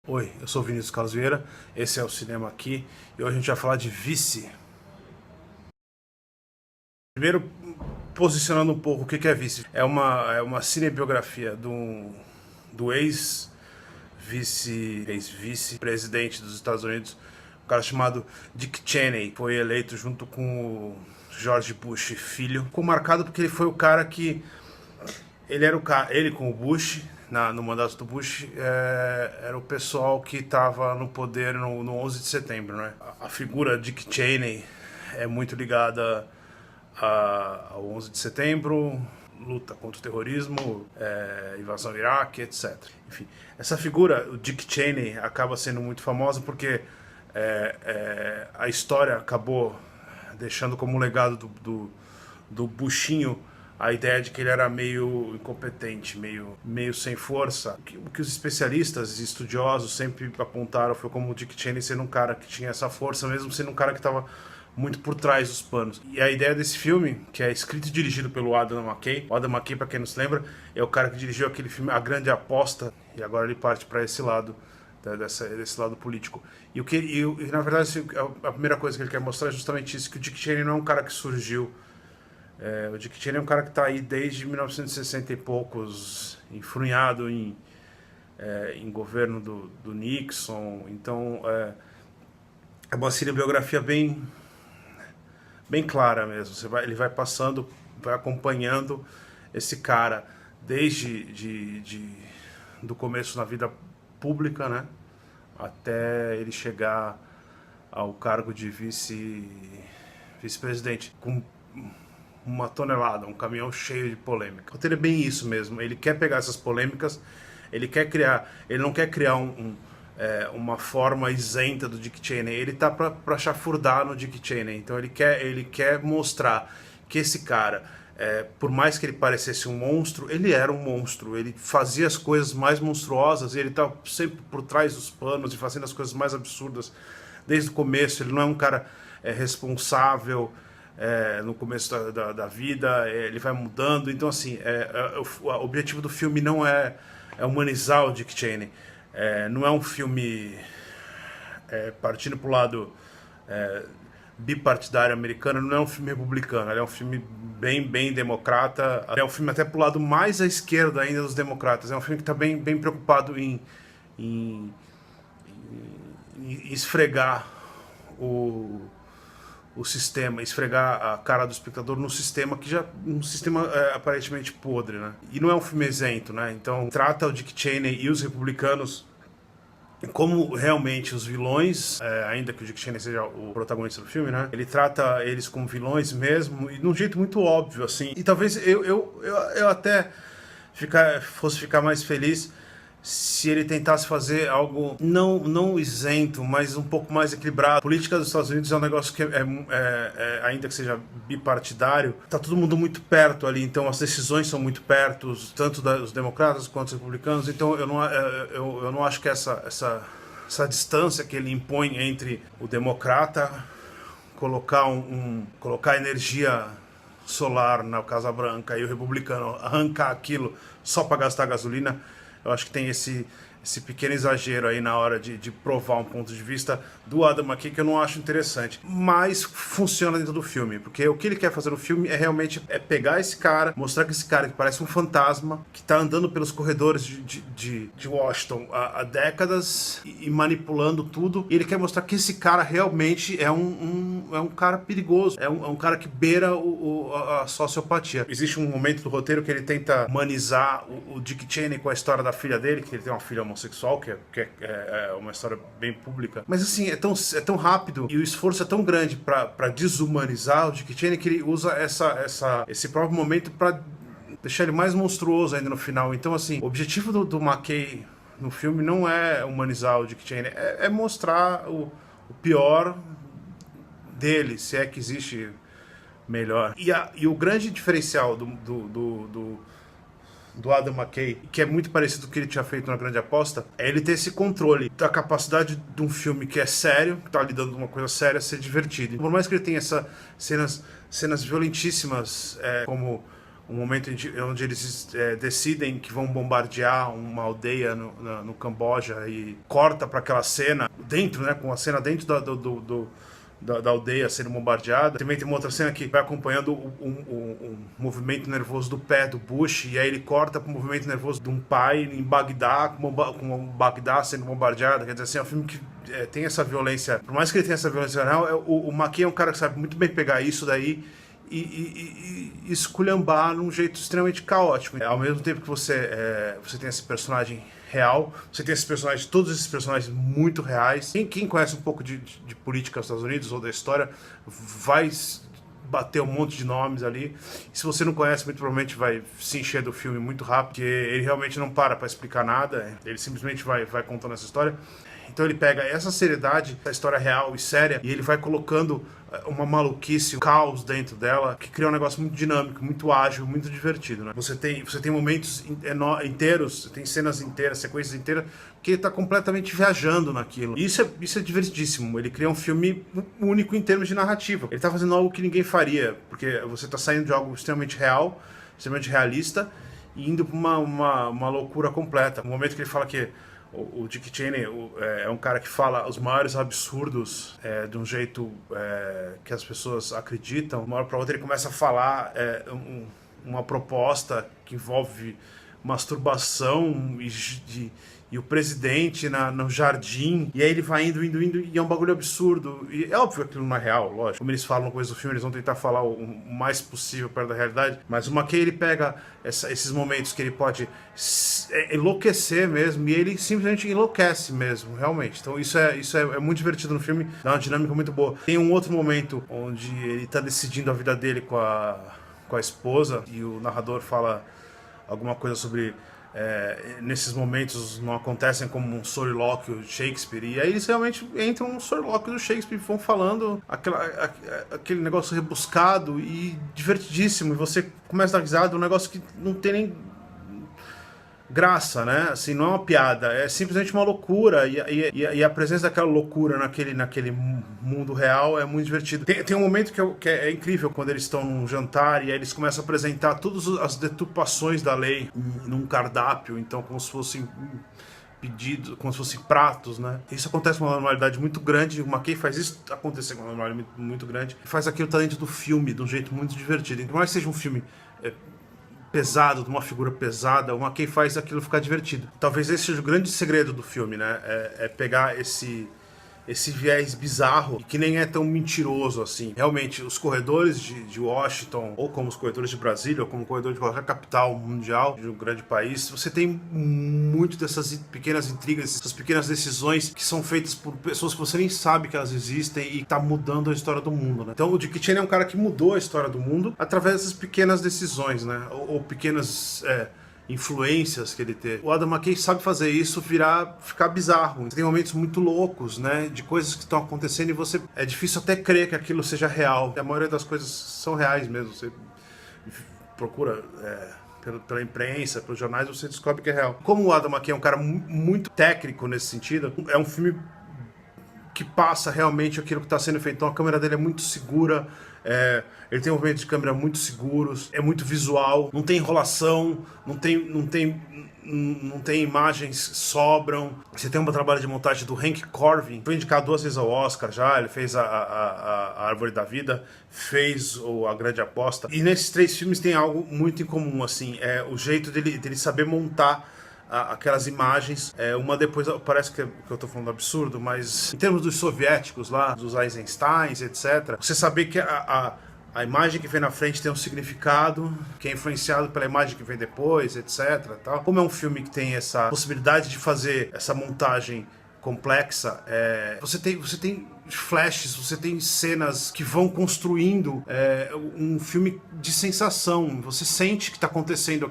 Oi, eu sou o Vinícius Carlos Vieira, esse é o Cinema Aqui e hoje a gente vai falar de Vice. Primeiro, posicionando um pouco o que é Vice. É uma cinebiografia do ex-vice-presidente dos Estados Unidos, um cara chamado Dick Cheney. Foi eleito junto com o George Bush filho. Ficou marcado porque ele foi o cara que... Ele com o Bush, no mandato do Bush, era o pessoal que estava no poder no 11 de setembro, né? A figura Dick Cheney é muito ligada ao 11 de setembro, luta contra o terrorismo, invasão ao Iraque, etc. Enfim, essa figura, o Dick Cheney, acaba sendo muito famosa porque a história acabou deixando como legado do Bushinho a ideia de que ele era meio incompetente, meio sem força. O que os especialistas e estudiosos sempre apontaram foi como o Dick Cheney sendo um cara que tinha essa força, mesmo sendo um cara que estava muito por trás dos panos. E a ideia desse filme, que é escrito e dirigido pelo Adam McKay, o Adam McKay, para quem não se lembra, é o cara que dirigiu aquele filme A Grande Aposta, e agora ele parte para esse lado, desse lado político. E na verdade a primeira coisa que ele quer mostrar é justamente isso, que o Dick Cheney não é um cara que surgiu. O Dick Cheney é um cara que está aí desde 1960 e poucos, enfrunhado em governo do Nixon. Então é uma cinebiografia bem clara mesmo. Ele vai passando, vai acompanhando esse cara desde do começo na vida pública, né, até ele chegar ao cargo de vice-presidente, com uma tonelada, um caminhão cheio de polêmica. O roteiro é bem isso mesmo. Ele quer pegar essas polêmicas, ele não quer criar uma forma isenta do Dick Cheney. Ele tá pra chafurdar no Dick Cheney. Então ele quer mostrar que esse cara, por mais que ele parecesse um monstro, ele era um monstro. Ele fazia as coisas mais monstruosas e ele tá sempre por trás dos panos e fazendo as coisas mais absurdas desde o começo. Ele não é um cara responsável. No começo da vida, ele vai mudando. Então assim, o objetivo do filme não é humanizar o Dick Cheney. Não é um filme partindo para o lado bipartidário americano, não é um filme republicano, ele é um filme bem democrata, é um filme até para o lado mais à esquerda ainda dos democratas. É um filme que está bem preocupado em esfregar o sistema, esfregar a cara do espectador no sistema um sistema aparentemente podre, né? E não é um filme isento, né? Então trata o Dick Cheney e os republicanos como realmente os vilões, ainda que o Dick Cheney seja o protagonista do filme, né? Ele trata eles como vilões mesmo, e de um jeito muito óbvio, assim. E talvez eu até fosse ficar mais feliz se ele tentasse fazer algo não isento, mas um pouco mais equilibrado. A política dos Estados Unidos é um negócio que ainda que seja bipartidário, tá todo mundo muito perto ali, então as decisões são muito perto, tanto dos democratas quanto dos republicanos. Então eu não acho que essa distância que ele impõe entre o democrata colocar energia solar na Casa Branca e o republicano arrancar aquilo só para gastar gasolina, eu acho que tem esse pequeno exagero aí na hora de provar um ponto de vista do Adam McKay que eu não acho interessante, mas funciona dentro do filme, porque o que ele quer fazer no filme é realmente pegar esse cara, mostrar que esse cara que parece um fantasma, que tá andando pelos corredores de Washington há décadas e manipulando tudo, e ele quer mostrar que esse cara realmente é um cara perigoso, é um cara que beira a sociopatia. Existe um momento do roteiro que ele tenta humanizar o Dick Cheney com a história da filha dele, que ele tem uma filha homossexual, que é uma história bem pública. Mas assim, é tão rápido e o esforço é tão grande pra desumanizar o Dick Cheney que ele usa esse próprio momento pra deixar ele mais monstruoso ainda no final. Então assim, o objetivo do McKay no filme não é humanizar o Dick Cheney, é mostrar o pior dele, se é que existe melhor. E o grande diferencial do Adam McKay, que é muito parecido com o que ele tinha feito na Grande Aposta, é ele ter esse controle da capacidade de um filme que é sério, que tá lidando com uma coisa séria, ser divertido. Por mais que ele tenha essas cenas violentíssimas, como um momento onde eles decidem que vão bombardear uma aldeia no Camboja e corta para aquela cena dentro, né, com a cena dentro da aldeia sendo bombardeada. Também tem uma outra cena que vai acompanhando um movimento nervoso do pé do Bush, e aí ele corta para o movimento nervoso de um pai em Bagdá, com Bagdá sendo bombardeada. Quer dizer, assim, é um filme que tem essa violência, por mais que ele tenha essa violência real, o McKay é um cara que sabe muito bem pegar isso daí e esculhambar num jeito extremamente caótico. Ao mesmo tempo que você tem esse personagem real, você tem esses personagens, todos esses personagens muito reais. Quem conhece um pouco de política nos Estados Unidos ou da história vai bater um monte de nomes ali. E se você não conhece, muito provavelmente vai se encher do filme muito rápido, porque ele realmente não para explicar nada, ele simplesmente vai contando essa história. Então ele pega essa seriedade, essa história real e séria, e ele vai colocando uma maluquice, um caos dentro dela, que cria um negócio muito dinâmico, muito ágil, muito divertido, né? Você tem momentos inteiros, você tem cenas inteiras, sequências inteiras, que ele tá completamente viajando naquilo. E isso é divertidíssimo. Ele cria um filme único em termos de narrativa. Ele tá fazendo algo que ninguém faria, porque você tá saindo de algo extremamente real, extremamente realista, e indo pra uma loucura completa. No momento que ele fala que o Dick Cheney é um cara que fala os maiores absurdos de um jeito que as pessoas acreditam. Uma hora para outra ele começa a falar uma proposta que envolve masturbação e o presidente no jardim, e aí ele vai indo, e é um bagulho absurdo. E é óbvio que aquilo não é real, lógico. Como eles falam coisa do filme, eles vão tentar falar o mais possível perto da realidade, mas o McKay, ele pega esses momentos que ele pode enlouquecer mesmo, e ele simplesmente enlouquece mesmo, realmente. Então isso é muito divertido no filme, dá uma dinâmica muito boa. Tem um outro momento onde ele tá decidindo a vida dele com a esposa, e o narrador fala alguma coisa sobre nesses momentos não acontecem como um solilóquio de Shakespeare, e aí eles realmente entram no solilóquio do Shakespeare, vão falando aquele negócio rebuscado e divertidíssimo, e você começa a dar risada, um negócio que não tem nem graça, né? Assim, não é uma piada, é simplesmente uma loucura, e a presença daquela loucura naquele mundo real é muito divertido. Tem um momento que é incrível, quando eles estão num jantar e aí eles começam a apresentar todas as deturpações da lei num cardápio, então como se fossem pedidos, como se fossem pratos, né? Isso acontece com uma normalidade muito grande, o McKay faz isso acontecer com uma normalidade muito grande, e faz aquilo tá dentro do filme, de um jeito muito divertido. Então, por mais que seja um filme pesado, de uma figura pesada, o McKay faz aquilo ficar divertido. Talvez esse seja o grande segredo do filme, né? É pegar esse viés bizarro, que nem é tão mentiroso assim. Realmente, os corredores de Washington, ou como os corredores de Brasília, ou como o corredor de qualquer capital mundial de um grande país, você tem muito dessas pequenas intrigas, essas pequenas decisões que são feitas por pessoas que você nem sabe que elas existem e tá mudando a história do mundo, né? Então o Dick Cheney é um cara que mudou a história do mundo através dessas pequenas decisões, né? Ou pequenas influências que ele teve. O Adam McKay sabe fazer isso ficar bizarro. Você tem momentos muito loucos, né, de coisas que estão acontecendo, e é difícil até crer que aquilo seja real. A maioria das coisas são reais mesmo. Você procura pela imprensa, pelos jornais, você descobre que é real. Como o Adam McKay é um cara muito técnico nesse sentido, é um filme que passa realmente aquilo que está sendo feito. Então a câmera dele é muito segura, ele tem movimentos de câmera muito seguros, é muito visual, não tem enrolação, não tem imagens que sobram. Você tem um trabalho de montagem do Hank Corvin, foi indicado 2 vezes ao Oscar já, ele fez a Árvore da Vida, fez A Grande Aposta, e nesses 3 filmes tem algo muito em comum, assim, o jeito dele saber montar aquelas imagens, uma depois, parece que eu tô falando absurdo, mas em termos dos soviéticos lá, dos Eisensteins, etc., você saber que a imagem que vem na frente tem um significado, que é influenciado pela imagem que vem depois, etc. Tal. Como é um filme que tem essa possibilidade de fazer essa montagem complexa, você tem flashes, você tem cenas que vão construindo um filme de sensação. Você sente que está acontecendo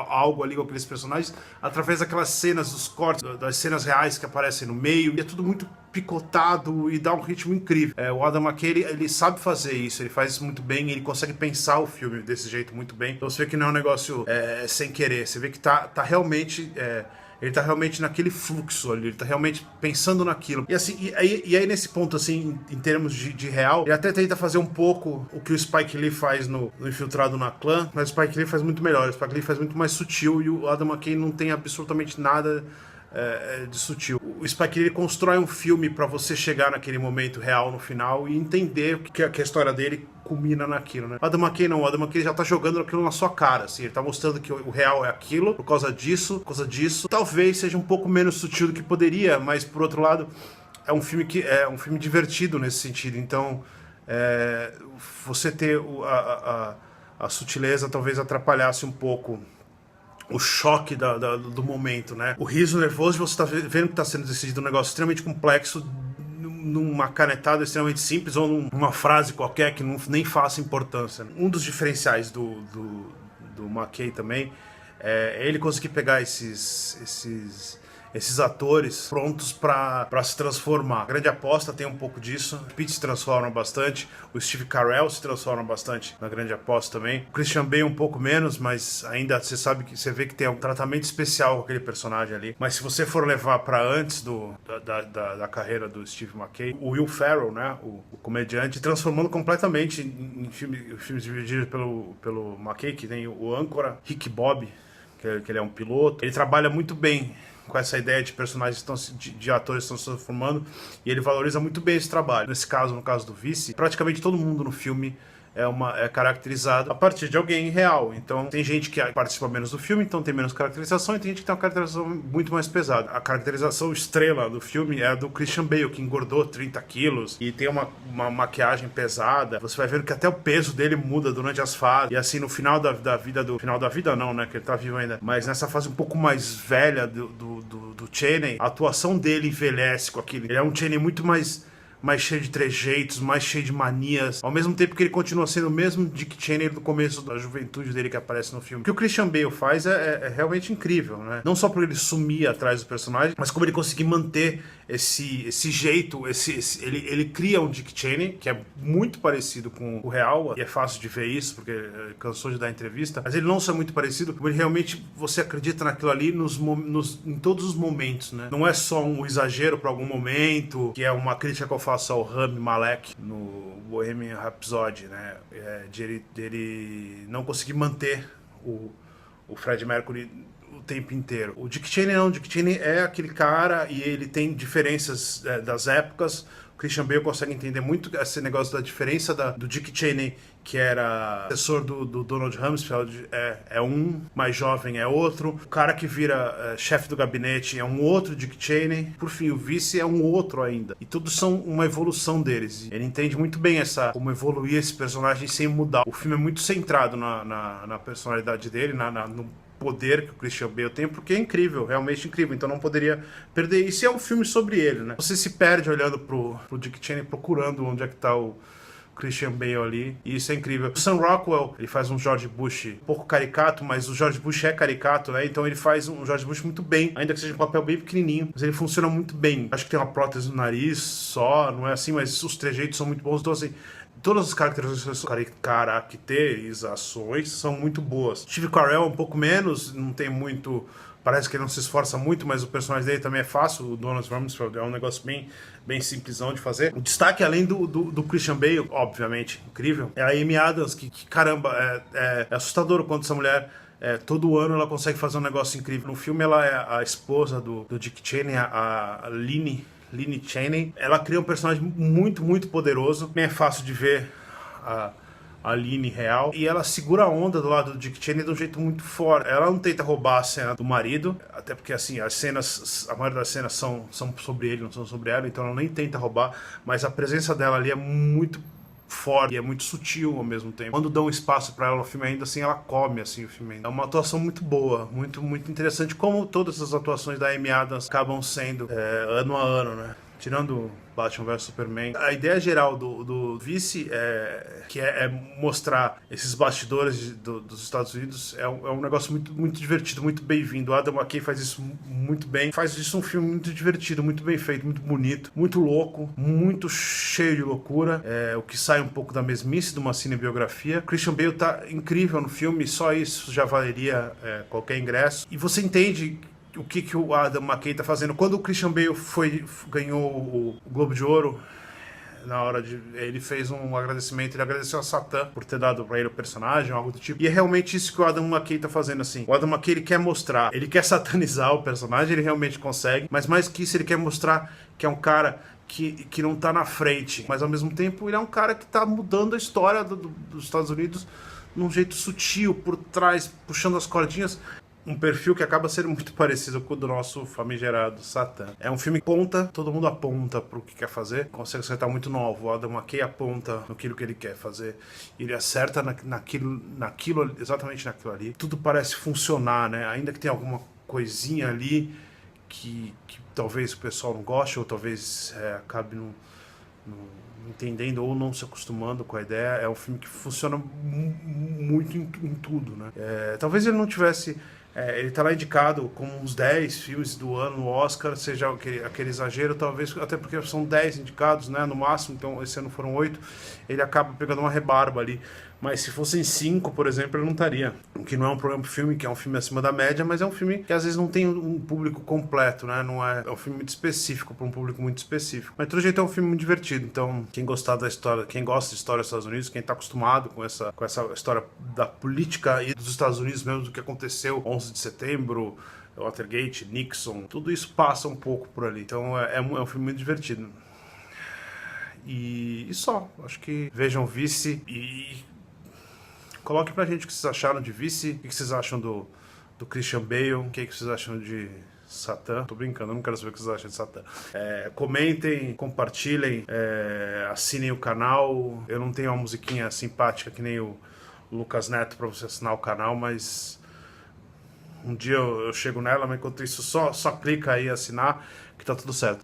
algo ali com aqueles personagens através daquelas cenas, dos cortes, das cenas reais que aparecem no meio, e é tudo muito picotado e dá um ritmo incrível. O Adam McKay, ele sabe fazer isso, ele faz isso muito bem, ele consegue pensar o filme desse jeito muito bem. Então você vê que não é um negócio sem querer, você vê que tá realmente Ele tá realmente naquele fluxo ali, ele tá realmente pensando naquilo. E assim, e aí nesse ponto, assim, em termos de real, ele até tenta fazer um pouco o que o Spike Lee faz no Infiltrado na Clã, mas o Spike Lee faz muito melhor, o Spike Lee faz muito mais sutil e o Adam McKay não tem absolutamente nada de sutil. O Spike Lee constrói um filme pra você chegar naquele momento real no final e entender que a história dele culmina naquilo, né? O Adam McKay não, o Adam McKay já tá jogando aquilo na sua cara, assim, ele tá mostrando que o real é aquilo, por causa disso, talvez seja um pouco menos sutil do que poderia, mas por outro lado, é um filme divertido nesse sentido, então você ter a sutileza talvez atrapalhasse um pouco o choque do momento, né? O riso nervoso, você tá vendo que tá sendo decidido um negócio extremamente complexo numa canetada extremamente simples ou numa frase qualquer que nem faça importância. Um dos diferenciais do McKay também é ele conseguir pegar esses atores prontos para se transformar. A Grande Aposta tem um pouco disso. O Pete se transforma bastante. O Steve Carell se transforma bastante na Grande Aposta também. O Christian Bale um pouco menos, mas ainda você vê que tem um tratamento especial com aquele personagem ali. Mas se você for levar para antes da carreira do Steve McKay, o Will Ferrell, né, o comediante, transformando completamente em filmes dirigidos pelo McKay, que tem o âncora, Rick Bobby, que ele é um piloto. Ele trabalha muito bem com essa ideia de personagens de atores que estão se transformando, e ele valoriza muito bem esse trabalho. Nesse caso, no caso do Vice, praticamente todo mundo no filme é caracterizado a partir de alguém real. Então tem gente que participa menos do filme, então tem menos caracterização, e tem gente que tem uma caracterização muito mais pesada. A caracterização estrela do filme é a do Christian Bale, que engordou 30 quilos e tem uma maquiagem pesada. Você vai vendo que até o peso dele muda durante as fases. E assim, no final da vida final da vida não, né, que ele tá vivo ainda, mas nessa fase um pouco mais velha do Chaney, a atuação dele envelhece com aquilo. Ele é um Chaney muito mais cheio de trejeitos, mais cheio de manias, ao mesmo tempo que ele continua sendo o mesmo Dick Cheney do começo da juventude dele que aparece no filme. O que o Christian Bale faz é realmente incrível, né? Não só por ele sumir atrás do personagem, mas como ele conseguir manter esse jeito, ele cria um Dick Cheney, que é muito parecido com o real, e é fácil de ver isso, porque ele cansou de dar entrevista, mas ele não só é muito parecido, como ele realmente, você acredita naquilo ali em todos os momentos, né? Não é só um exagero para algum momento, que é uma crítica que eu faço ao Rami Malek no Bohemian Rhapsody, né? De ele não conseguir manter o Freddie Mercury o tempo inteiro. O Dick Cheney não, o Dick Cheney é aquele cara e ele tem diferenças das épocas. O Christian Bale consegue entender muito esse negócio da diferença do Dick Cheney, que era assessor do Donald Rumsfeld, é um, mais jovem é outro. O cara que vira chefe do gabinete é um outro Dick Cheney. Por fim, o vice é um outro ainda. E todos são uma evolução deles. Ele entende muito bem como evoluir esse personagem sem mudar. O filme é muito centrado na personalidade dele, no poder que o Christian Bale tem, porque é incrível, realmente incrível, então não poderia perder. Isso é um filme sobre ele, né? Você se perde olhando pro Dick Cheney, procurando onde é que tá o Christian Bale ali, e isso é incrível. O Sam Rockwell, ele faz um George Bush um pouco caricato, mas o George Bush é caricato, né? Então ele faz um George Bush muito bem, ainda que seja um papel bem pequenininho, mas ele funciona muito bem. Acho que tem uma prótese no nariz só, não é assim, mas os trejeitos são muito bons, então assim, todas as caracterizações são muito boas. Steve Carell um pouco menos, não tem muito... Parece que ele não se esforça muito, mas o personagem dele também é fácil. O Donald Rumsfeld é um negócio bem simplesão de fazer. O destaque, além do Christian Bale, obviamente, incrível, é a Amy Adams, que caramba, é assustador quanto essa mulher... todo ano ela consegue fazer um negócio incrível. No filme ela é a esposa do Dick Cheney, a Lynne Cheney. Ela cria um personagem muito, muito poderoso. Também é fácil de ver a Lynne real. E ela segura a onda do lado do Dick Cheney de um jeito muito forte. Ela não tenta roubar a cena do marido, até porque assim, a maioria das cenas são sobre ele, não são sobre ela, então ela nem tenta roubar, mas a presença dela ali é muito forte e é muito sutil ao mesmo tempo. Quando dão espaço pra ela no filme, ainda assim ela come assim o filme. É uma atuação muito boa, muito, muito interessante, como todas as atuações da Amy Adams acabam sendo ano a ano, né? Tirando Batman vs Superman, a ideia geral do Vice é mostrar esses bastidores dos Estados Unidos. É um negócio muito, muito divertido, muito bem-vindo. O Adam McKay faz isso muito bem. Faz isso um filme muito divertido, muito bem feito, muito bonito, muito louco, muito cheio de loucura. O que sai um pouco da mesmice de uma cinebiografia. Christian Bale tá incrível no filme, só isso já valeria qualquer ingresso. E você entende o que o Adam McKay tá fazendo. Quando o Christian Bale ganhou o Globo de Ouro, na hora de... ele fez um agradecimento, ele agradeceu a Satã por ter dado pra ele o personagem, algo do tipo. E é realmente isso que o Adam McKay tá fazendo, assim. O Adam McKay, ele quer mostrar, ele quer satanizar o personagem, ele realmente consegue, mas mais que isso, ele quer mostrar que é um cara que não tá na frente, mas ao mesmo tempo ele é um cara que tá mudando a história dos Estados Unidos num jeito sutil, por trás, puxando as cordinhas. Um perfil que acaba sendo muito parecido com o do nosso famigerado Satã. É um filme que aponta, todo mundo aponta pro que quer fazer, consegue acertar muito novo. O Adam McKay aponta naquilo que ele quer fazer, ele acerta naquilo, exatamente naquilo ali. Tudo parece funcionar, né? Ainda que tenha alguma coisinha ali que talvez o pessoal não goste, ou talvez acabe não entendendo ou não se acostumando com a ideia. É um filme que funciona muito em tudo, né? Talvez ele não tivesse... ele tá lá indicado como uns 10 filmes do ano no Oscar, seja aquele exagero, talvez, até porque são 10 indicados, né, no máximo, então esse ano foram 8, ele acaba pegando uma rebarba ali. Mas se fossem 5, por exemplo, ele não estaria. O que não é um problema pro filme, que é um filme acima da média, mas é um filme que às vezes não tem um público completo, né? Não é um filme muito específico, para um público muito específico. Mas, de todo jeito, é um filme muito divertido. Então, quem gostar da história, quem gosta de história dos Estados Unidos, quem tá acostumado com essa história da política e dos Estados Unidos mesmo, do que aconteceu 11 de setembro, Watergate, Nixon, tudo isso passa um pouco por ali. Então, é um filme muito divertido. E só. Acho que vejam Vice e... coloque pra gente o que vocês acharam de Vice, o que vocês acham do Christian Bale, o que vocês acham de Satã. Tô brincando, eu não quero saber o que vocês acham de Satã. Comentem, compartilhem, assinem o canal. Eu não tenho uma musiquinha simpática que nem o Lucas Neto pra você assinar o canal, mas um dia eu chego nela, mas enquanto isso só clica aí assinar que tá tudo certo.